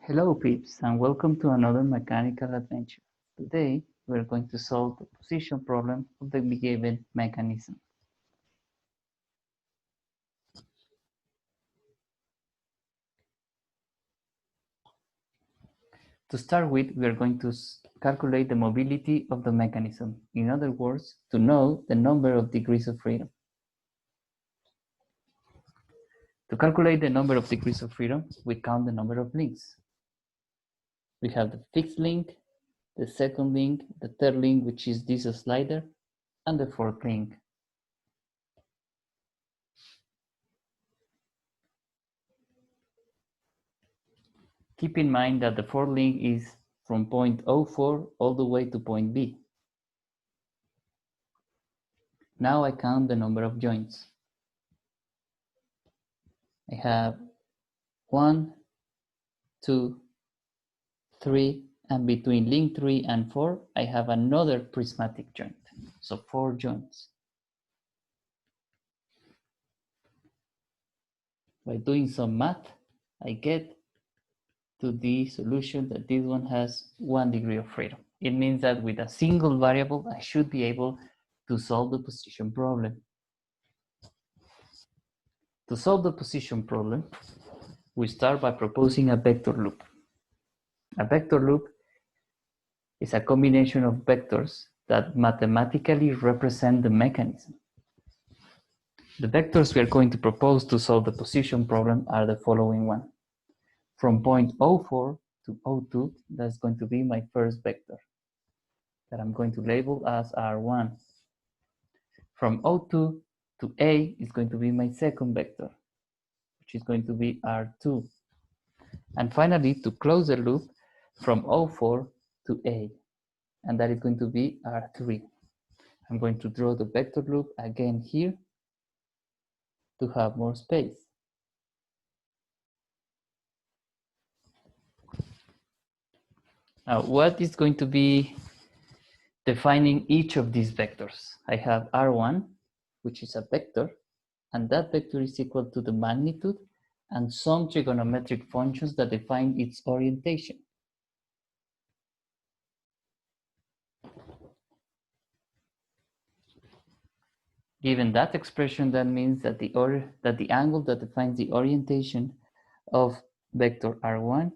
Hello peeps and welcome to another mechanical adventure. Today we are going to solve the position problem of the given mechanism. To start with, we are going to calculate the mobility of the mechanism. In other words, to know the number of degrees of freedom. To calculate the number of degrees of freedom, we count the number of links. We have the fixed link, the second link, the third link, which is this slider, and the fourth link. Keep in mind that the fourth link is from point O4 all the way to point B. Now I count the number of joints. I have 1, 2, 3, and between link 3 and 4, I have another prismatic joint. So 4 joints. By doing some math, I get to the solution that this one has 1 degree of freedom. It means that with a single variable, I should be able to solve the position problem. To solve the position problem, we start by proposing a vector loop. A vector loop is a combination of vectors that mathematically represent the mechanism. The vectors we are going to propose to solve the position problem are the following one. From point O4 to O2, that's going to be my first vector that I'm going to label as R1. From O2 to A is going to be my second vector, which is going to be R2. And finally, to close the loop, from O4 to A, and that is going to be R3. I'm going to draw the vector loop again here to have more space. Now, what is going to be defining each of these vectors? I have R1, which is a vector, and that vector is equal to the magnitude and some trigonometric functions that define its orientation. Given that expression, that means that the angle that defines the orientation of vector R1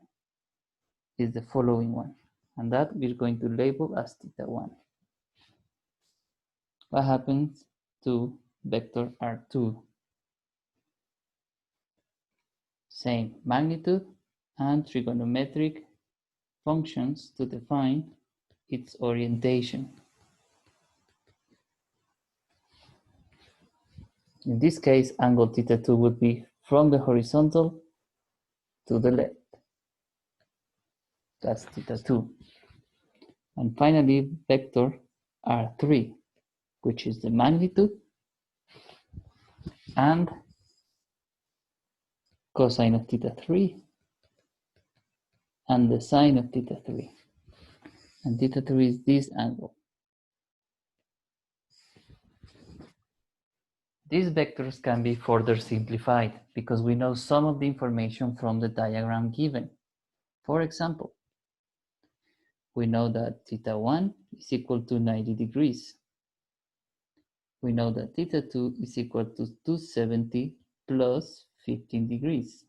is the following one, and that we're going to label as θ1. What happens to vector R2? Same magnitude and trigonometric functions to define its orientation. In this case, angle θ2 would be from the horizontal to the left. That's θ2. And finally, vector R3, which is the magnitude and cosine of θ3 and the sine of θ3. And θ3 is this angle. These vectors can be further simplified because we know some of the information from the diagram given. For example, we know that θ1 is equal to 90 degrees. We know that θ2 is equal to 270 plus 15 degrees.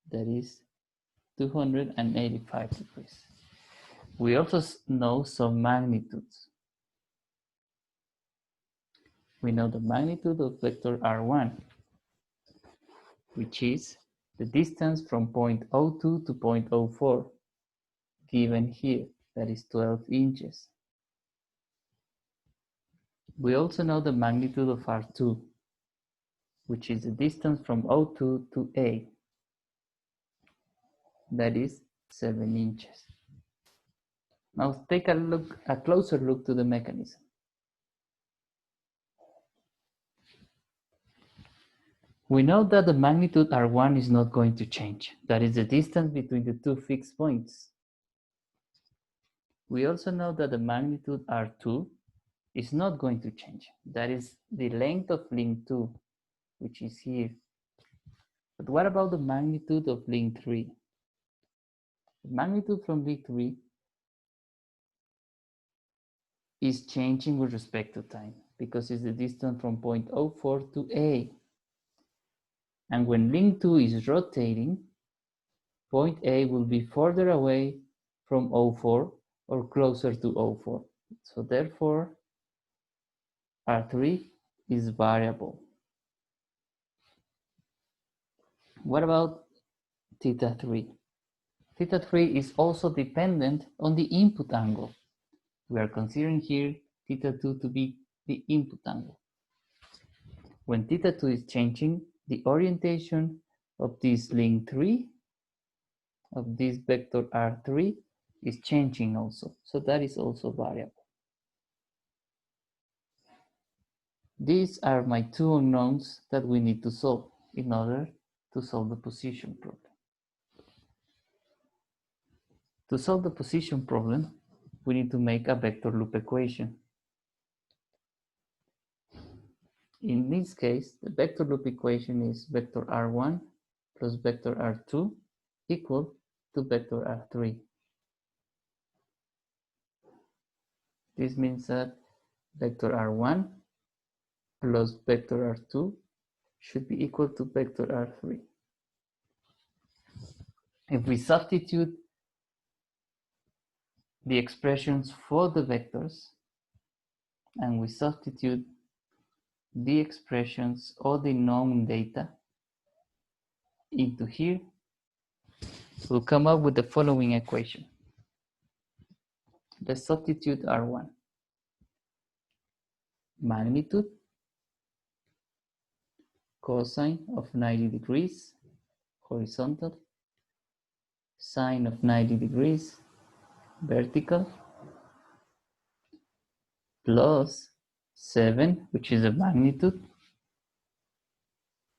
That is 285 degrees. We also know some magnitudes. We know the magnitude of vector R1, which is the distance from point O2 to point O4, given here, that is 12 inches. We also know the magnitude of R2, which is the distance from O2 to A, that is 7 inches. Now take a closer look to the mechanism. We know that the magnitude R1 is not going to change. That is the distance between the two fixed points. We also know that the magnitude R2 is not going to change. That is the length of link 2, which is here. But what about the magnitude of link 3? The magnitude from V3 is changing with respect to time because it's the distance from point 04 to A. And when link 2 is rotating, point A will be further away from 04 or closer to 04. So therefore, R3 is variable. What about theta 3? Theta 3 is also dependent on the input angle. We are considering here theta 2 to be the input angle. When theta 2 is changing, the orientation of this link 3, of this vector R3, is changing also. So that is also variable. These are my two unknowns that we need to solve in order to solve the position problem. To solve the position problem, we need to make a vector loop equation. In this case, the vector loop equation is vector R1 plus vector R2 equal to vector R3. This means that vector R1 plus vector R2 should be equal to vector R3. If we substitute the expressions for the vectors and we substitute the expressions or the known data into here, we'll come up with the following equation. Let's substitute R1. Magnitude, cosine of 90 degrees, horizontal, sine of 90 degrees, vertical, plus 7, which is the magnitude,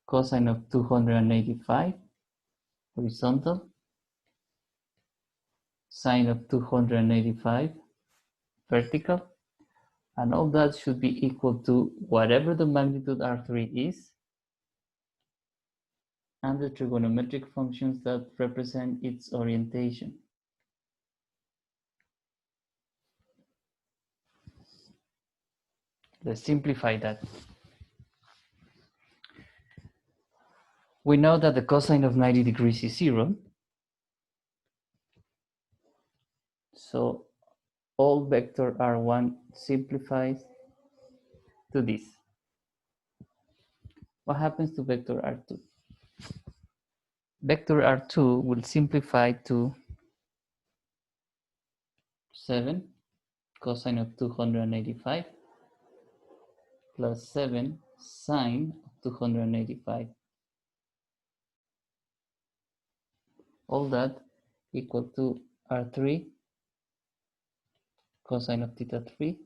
cosine of 285, horizontal, sine of 285, vertical, and all that should be equal to whatever the magnitude R3 is, and the trigonometric functions that represent its orientation. Let's simplify that. We know that the cosine of 90 degrees is 0. So all vector R1 simplifies to this. What happens to vector R2? Vector R2 will simplify to 7 cosine of 285 plus 7 sine of 285. All that equal to R3 cosine of theta 3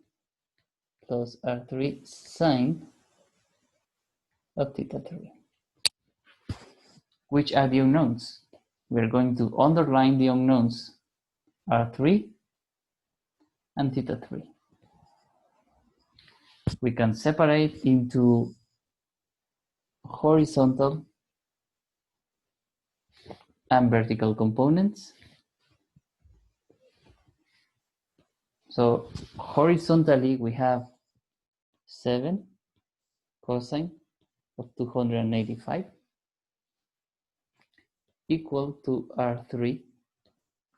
plus R3 sine of theta 3. Which are the unknowns? We're going to underline the unknowns R3 and theta 3. We can separate into horizontal and vertical components. So horizontally we have 7 cosine of 285 equal to R3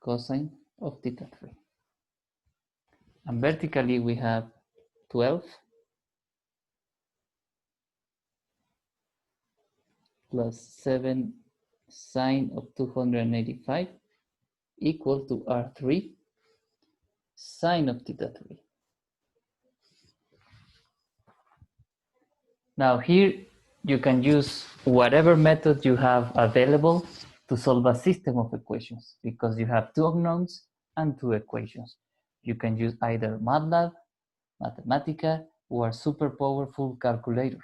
cosine of theta 3. And vertically we have 12 plus 7 sine of 285 equal to R3 sine of theta 3. Now here you can use whatever method you have available to solve a system of equations because you have two unknowns and two equations. You can use either MATLAB, Mathematica, or a super powerful calculator.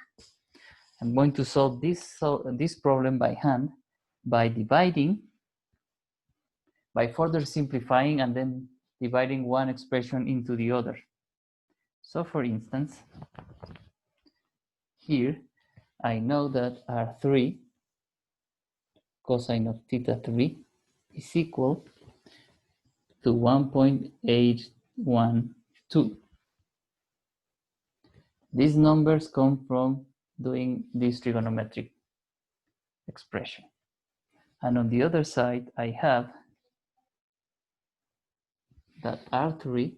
I'm going to solve this problem by hand by further simplifying and then dividing one expression into the other. So for instance, here I know that R3 cosine of theta 3 is equal to 1.812. These numbers come from doing this trigonometric expression. And on the other side, I have that R3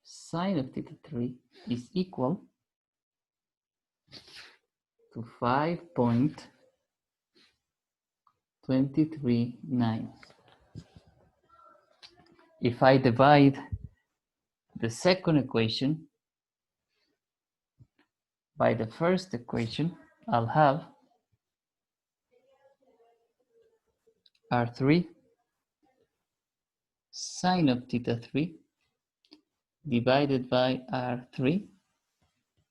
sine of theta 3 is equal to 5.239. If I divide the second equation by the first equation, I'll have R3 sine of theta 3 divided by R3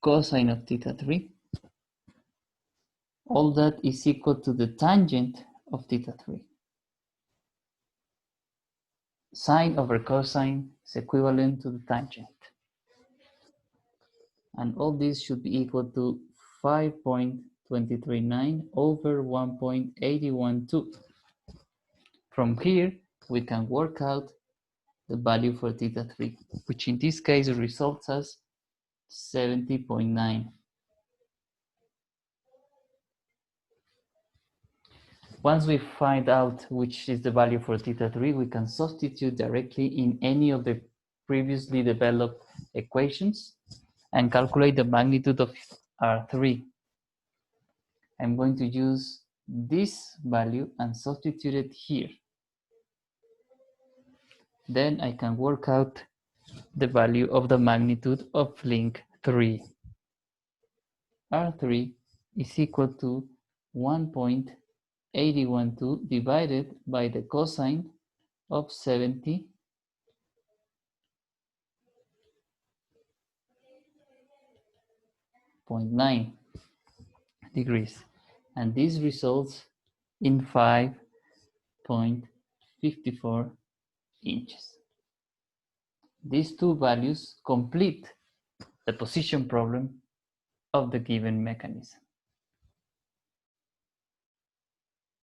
cosine of theta 3. All that is equal to the tangent of theta 3. Sine over cosine is equivalent to the tangent. And all this should be equal to 5.239 over 1.812. From here, we can work out the value for theta 3, which in this case results as 70.9. Once we find out which is the value for theta 3, we can substitute directly in any of the previously developed equations and calculate the magnitude of R3. I'm going to use this value and substitute it here. Then I can work out the value of the magnitude of link 3. R3 is equal to 1.812 divided by the cosine of 70.9 degrees. And this results in 5.54 inches. These two values complete the position problem of the given mechanism.